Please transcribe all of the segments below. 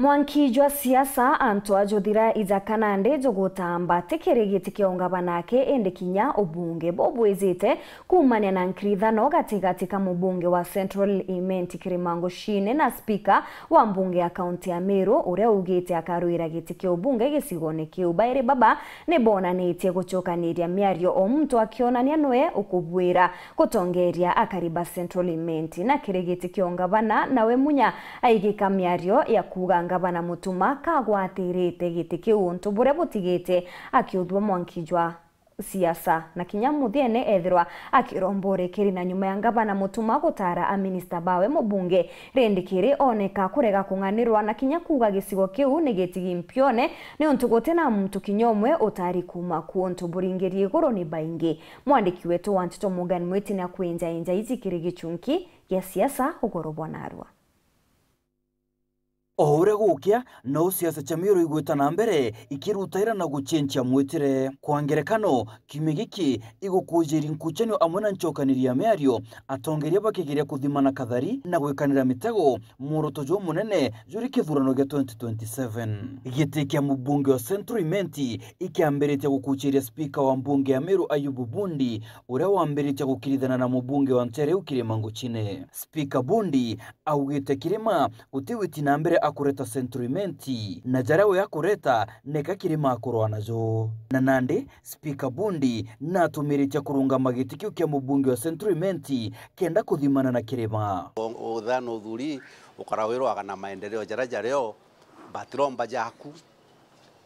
Mwankijwa siasa Antwa Jodhira Ijakanande jogotamba tekerigiti kiongaba nake ende kinya obunge bobwezete kumania na nkrithano gatigati ka mubunge wa Central Imenti Kirimango Shine na speaker wa mbunge ya kaunti ya Meru uria ugite akaruira giti kio bunge gisigone kiu baire baba ne bona netie guchokaniria miario o mtu akionania noe ukubwira kutongeria akariba Central Imenti na kirigiti kiongabana nawe munya aigika miario ya kuga ngabana mutuma kagwatirite giti kiu ntubure butigite akiudwa Mwankijwa siasa na kinyamuthiene ethirwa akiromborekeri na nyuma ya ngabana mutuma gutara a minister bawe mubunge rendikiri oneka kurega kunganirwa na kinya kuga gisigo kiu negeti mpione ni untugote na mtu kinyomwe utari kuma ku ntuburingerie goro ni baingi mwandiki wetu Wantito Morgan Mwiti na kuenja inja izikiri gichunki ya siasa ugorobwa narwa. Ohure gukia no siasa cha Meru igweta na mbere ikirutaira na guchencha mwitire kwa ngerekano kimigiki igukujira nkuchenyo amuna nchokaniria miario atongeria bakigiria kuthimana kathari na gwekanira mitego muroto jo munene juri kithurano gya 2027 igitikia mubunge wa Central Imenti ikiambiritia gukuchiria speaker wa mbunge ya Meru Ayubu Bundi uria wambiritia gukirithana na mubunge wa Ntere Kirimango Chine. Speaker Bundi augite kirima utiwiti na mbere akureta Central Imenti na jarawe ya kureta neka kirima akurwa nazo na nande speaker Bundi na tumiritia kurunga magitikio kia mubunge wa Central Imenti kenda kuthimana na kirima uthano uthuri ukarawirwa kana maendeleo jaraja leo batiromba jaku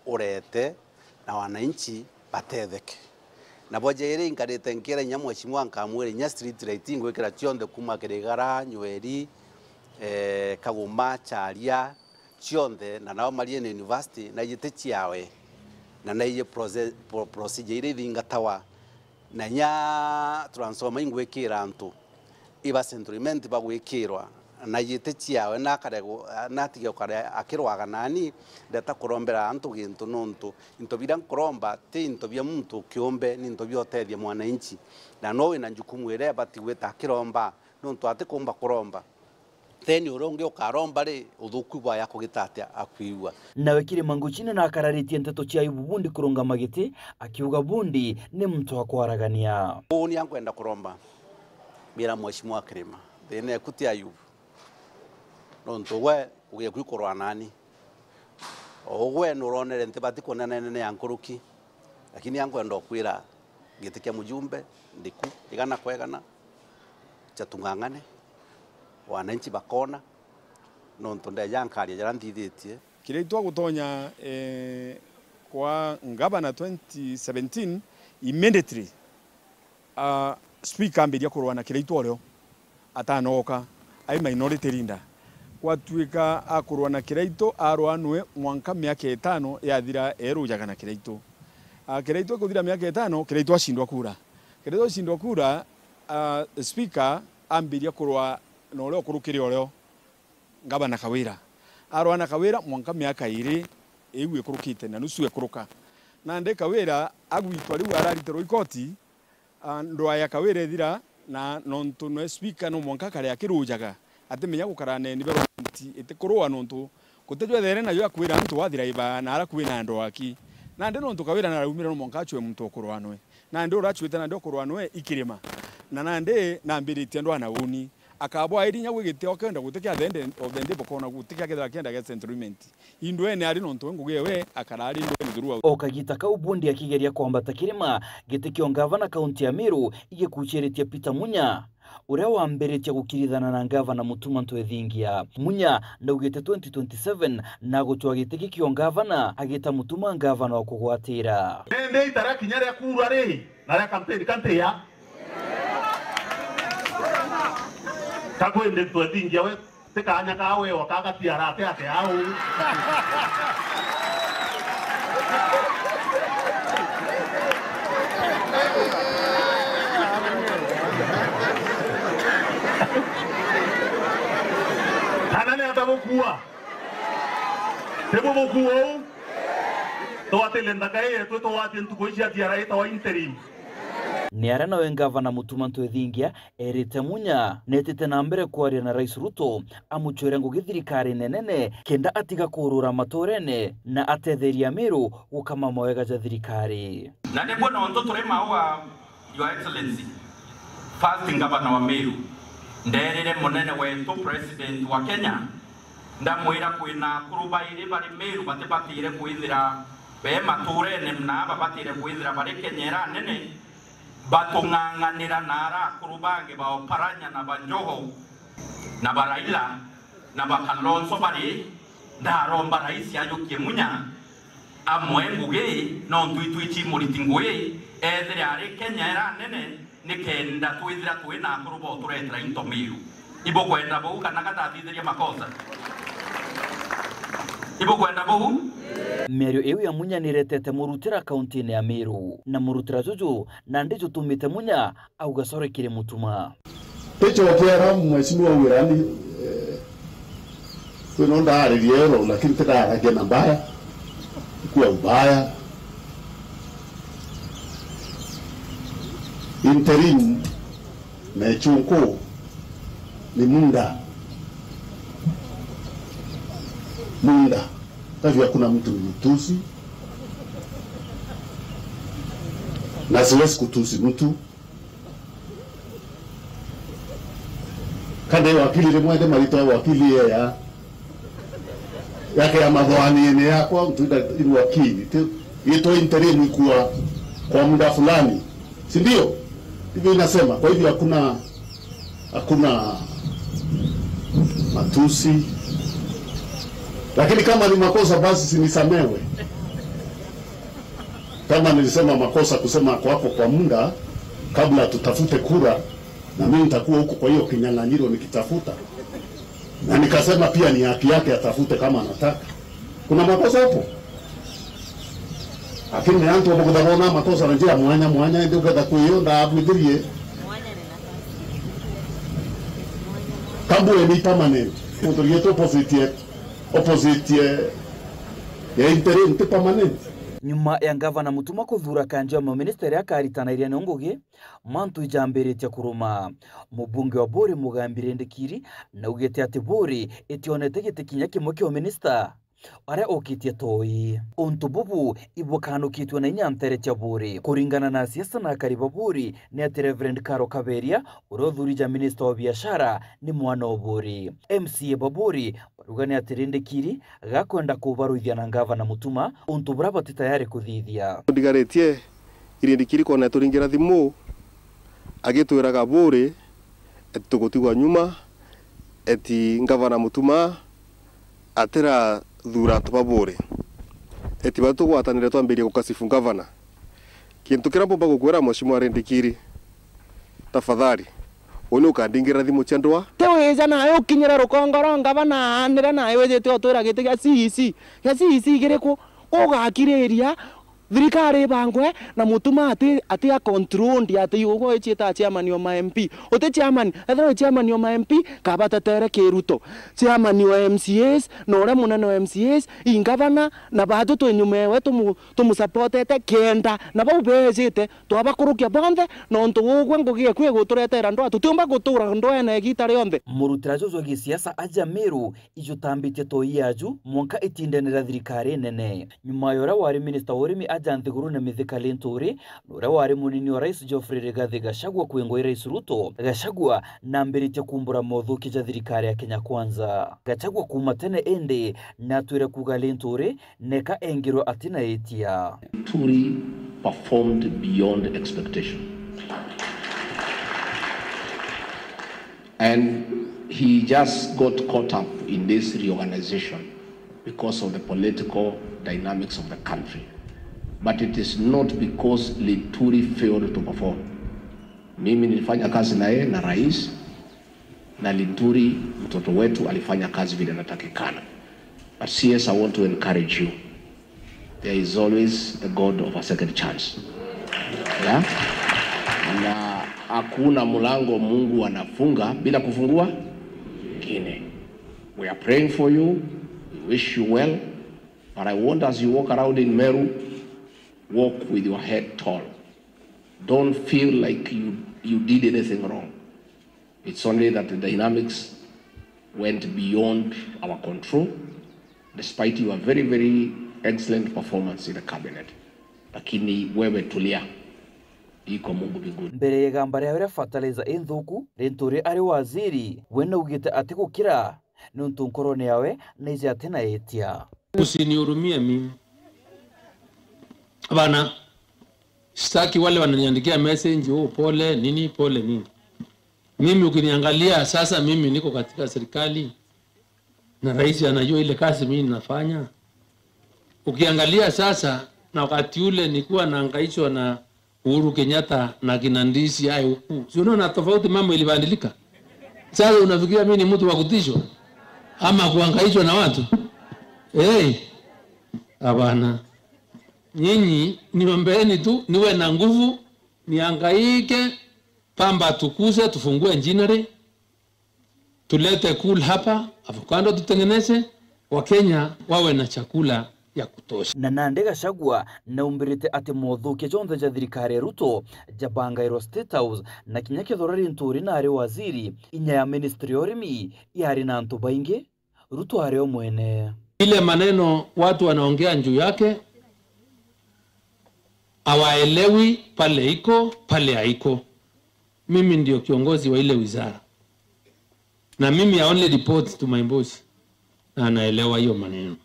urete na wananchi batetheke na bojere inkarete nkira nyamweshimwa nkamwere nya street lighting gwekera chionde kuma kirigara nyweri kaguma charia chionde na nao Mariene University na yite yawe na naye procedure ire thingatawa na nya transforma ingwekira antu iba Central Imenti bagwekirwa na yite yawe na karego natige ukare akirwaga nani ndeta kurombera antu gintu nuntu into bira nkuromba te into bya muntu kiombe ni into byotethia mwananchi na nowe na njukumu ire batiweta akiromba nuntu atikumba kuromba teni uronge ukaromba ri uthuku bwa yako gitatia akwiwa nawe Kirimango Chine na akararitie nteto cia Ayubu Bundi kurunga magiti akiuga Bundi ni mtu wa kwaragania uni yankwenda kuromba mira mweshimwa Kirima thene kuti Ayubu nonto we uge kwikorwa nani ogwe nuronere ntibati konana nene yankuruki lakini yankwenda kwira gitikia mujumbe ndiku igana kwegana chatungangane wananchi bakona nonto ndayankaria jarandithitie kireitwa gutonya kwa ngabana 2017 immediately speaker ambiria kurwana kireitwa ryo atanoka ai minority leader kwatuika akurwana kireito arwanwe mwanka miaka 5 yathira erujaga na kireito kireito kuthira miaka 5 kireito ashindwa kura speaker ambiria kurwa no leo kurukiri oreo ngabana kawira arwana kawira mwanka miaka 2 ewe kurukite na nusu ekuruka na nde kawira agwitwa riu araritero ikoti ndo ya kawira ethira na nontu no speaker no mwanka kare akirujaga atemenya gukarane ni beronti itikurwa nontu kutejwe there na yo akwira ntu wathira iba na arakwina ndo aki na nde nontu kawira na rumira no mwanka achwe mtu okurwanwe na nde urachwite na nde okurwanwe ikirima na nde na mbiritie ndo ana uni akabwa irinya gwigite okenda gutikia the end of the day bokona gutikia kethira kenda get Central Imenti indwe ne ari nontu ngugewe akarari ndwe ndurua okagita ka Bundi akigeria kwambata kirima gitikio ngavana kaunti ya Meru igikuchiritie Peter Munya uria wambiritie gukirithana na ngavana mutuma ntwethingia Munya ndaugite 2027 na gutwa gitikio ngavana agita mutuma ngavana wa kugwatira nende itara kinyare kurwa ri na ya campaign kante ya kagwende twethingia we tekanya kawe wakagatia rate ate au anane atabukua tebukua to atelenda kae to wati ntukoisha tiara ita wa interim ni arana we ngavana Mutuma Ntwethingia erite Munya netete na mbere kwaria na Rais Ruto amuchwere ngugi thirikari nenene kenda atiga kurura matorene na atetheria Meru gukama mawega ja thirikari. Na nebo na onto turema wa Your Excellency first governor wa Meru nderere munene wetu president wa Kenya ndamwira kwina kurubaire bari Meru batebatire kwithira be maturene na babatire kwithira bari Kenyera nene batung'ang'anira nara kurubange ba Oparanya na Banjoho na Baraila na Bakalonzo bari ndaromba rais ayukie Munya amwe ngugi no ntwitwichi muritingwe ethere ari Kenyera nene nikenda twithira twina kurubo turetra into Meru ibo kwenda bo kana gatatithiria makosa ibo kwenda bo Meru ewe ya Munya niretete murutira kaunti ya Meru na murutira jojo na ndicho tumite Munya au gasore kire Mutuma Pecho wakiara mheshimiwa Wirani kunonda ariero lakini tena agena mbaya kwa ubaya interim na chunko ni munda Tavia kuna mtu mtusi na siwezi kutusi mtu kande wakili lemwende marito wakili ya yake ya madhoani ene yako mtu ni wakili ito interim kwa muda fulani si ndio hivyo inasema. Kwa hivyo hakuna matusi, lakini kama ni makosa basi sinisamewe. Kama nilisema makosa kusema kwako kwa muda kabla tutafute kura, na mimi nitakuwa huko kwa hiyo kinyang'anyiro nikitafuta, na nikasema pia ni haki yake atafute kama anataka. Kuna makosa hapo, lakini ni antu wabukudabona makosa na njia mwanya ndio kada kuyo nda abudhirie kambu ni permanent ndio yeto opposite ya interim permanent. Nyuma ya ngavana Mutuma kuthura kanja ma ministeri akaritana na ngugi mantu ijamberetia kuruma mubunge wa Bori Mugambire Ndikiri na ugete ati Bori etionete gitikinya kimwe kyo minister are okitie toi onto bubu ibokanukitwe na inyantere cha Bori kuringana na siasa na kariba Bori ni ati Reverend Karo Kaberia urothurija minister wa biashara ni mwana wa Bori MCA Babori barugani ati Ndikiri gakwenda kubaruithia na ngavana Mutuma onto brabati tayari kuthithia ndigaretie Ndikiri kona turingira thimu agitwiraga Bori etugutigwa nyuma eti ngavana Mutuma atera thura tubabore eti batu gwatanire twambirie gukasifu ngavana kintu kirambomba gukwira mheshimiwa Ndikiri tafadhali ono ukandingira thimu chandwa teweja nayo kinyira rukongoro ngavana anira nayo wejete otwira gite ya CEC gireko ogakiriria thirikari bangwe na Mutuma ati a control ndi ati ugo echita chairman wa MP ote chairman ethero chairman wa MP kabata tere Keruto chairman wa MCAs nore munene wa MCAs ingavana na batu twenyumewe tumusupportete kenda na baubezete twabakurukia bonde no ntugwe ngugie kwe guturetera ndo atutumba gutura ndo ene gitari onde murutira jojo gisiasa aja Meru ijutambite toiyaju mwaka itindenera thirikari nene nyuma yora wari minister Orimi Nthiguru na Mithika Linturi nore wari munini wa Rais Geoffrey Rigathi Gachagua kwingoi Rais Ruto Gachagua na mbirite kumbura mothuki ja thirikari ya Kenya Kwanza Gachagua kuma tene ende na twire kuga Linturi neka engiro atina etia Linturi performed beyond expectation and he just got caught up in this reorganization because of the political dynamics of the country. But it is not because Linturi failed to perform. Mimi nilifanya kazi na yeye na rais na Linturi mtoto wetu alifanya kazi vile natakikana. But CS, I want to encourage you. There is always a God of a second chance. Yeah? Na hakuna mlango Mungu anafunga bila kufungua kingine. We are praying for you. We wish you well. But I want as you walk around in Meru, walk with your head tall. don't feel like you did anything wrong. It's only that the dynamics went beyond our control, despite your very, very excellent performance in the cabinet. Lakini wewe tulia. Iko Mungu mbinguni. Mbere ya gambare ya fertilizer enthuku Linturi ari waziri wena ugite ati gukira nuntu nkorone yawe naize atena etia. Usinihurumie mimi. Bana sitaki wale wananiandikia message pole nini pole nini. Mimi ukiniangalia sasa mimi niko katika serikali na rais anajua ile kazi mimi ninafanya. Ukiangalia sasa na wakati ule nilikuwa nahangaishwa na Uhuru Kenyatta na Kinandisi hai huku. Si unaona tofauti mambo ilibadilika. Sasa unafikiria mimi ni mtu wa kutishwa ama kuhangaishwa na watu? Hapana. Nyinyi niombeeni tu niwe na nguvu, nihangaike, pamba tukuze, tufungue engineering, tulete cool hapa, avocado tutengeneze, Wakenya wawe na chakula ya kutosha. Na Nandi Gachagua na umbirite ati mothukia jonthe ja thirikari Ruto jabangairwo State House na kinya kithora Linturi na ari waziri inya ya ministry orimi yari na antu baingi Ruto ari omwene. Ile maneno watu wanaongea njuu yake hawaelewi pale iko pale haiko. Mimi ndio kiongozi wa ile wizara na mimi I only report to my boss na anaelewa hiyo maneno.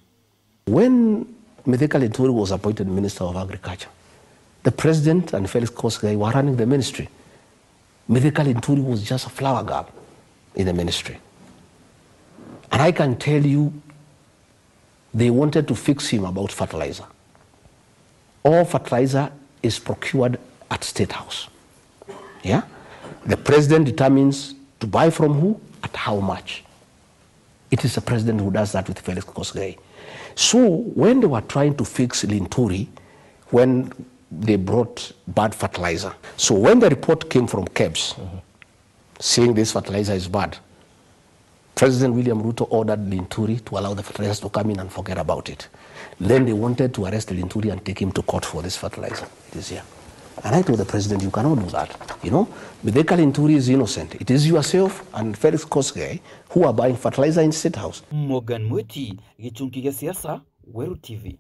When Mithika Linturi was appointed Minister of Agriculture, the President and Felix Kosgei were running the ministry. Mithika Linturi was just a flower girl in the ministry. And I can tell you, they wanted to fix him about fertilizer. All fertilizer is procured at State House. Yeah? The President determines to buy from who, at how much. It is the President who does that with Felix Kosgei. So when they were trying to fix Linturi, when they brought bad fertilizer, so when the report came from KEBS, saying this fertilizer is bad, President William Ruto ordered Linturi to allow the fertilizer to come in and forget about it. Then they wanted to arrest Linturi and take him to court for this fertilizer this year. And I told the President, you cannot do that. You know, Mithika Linturi is innocent. It is yourself and Felix Kosgei who are buying fertilizer in State House. Morgan Mwiti, Gichunki ya siasa, Weru TV.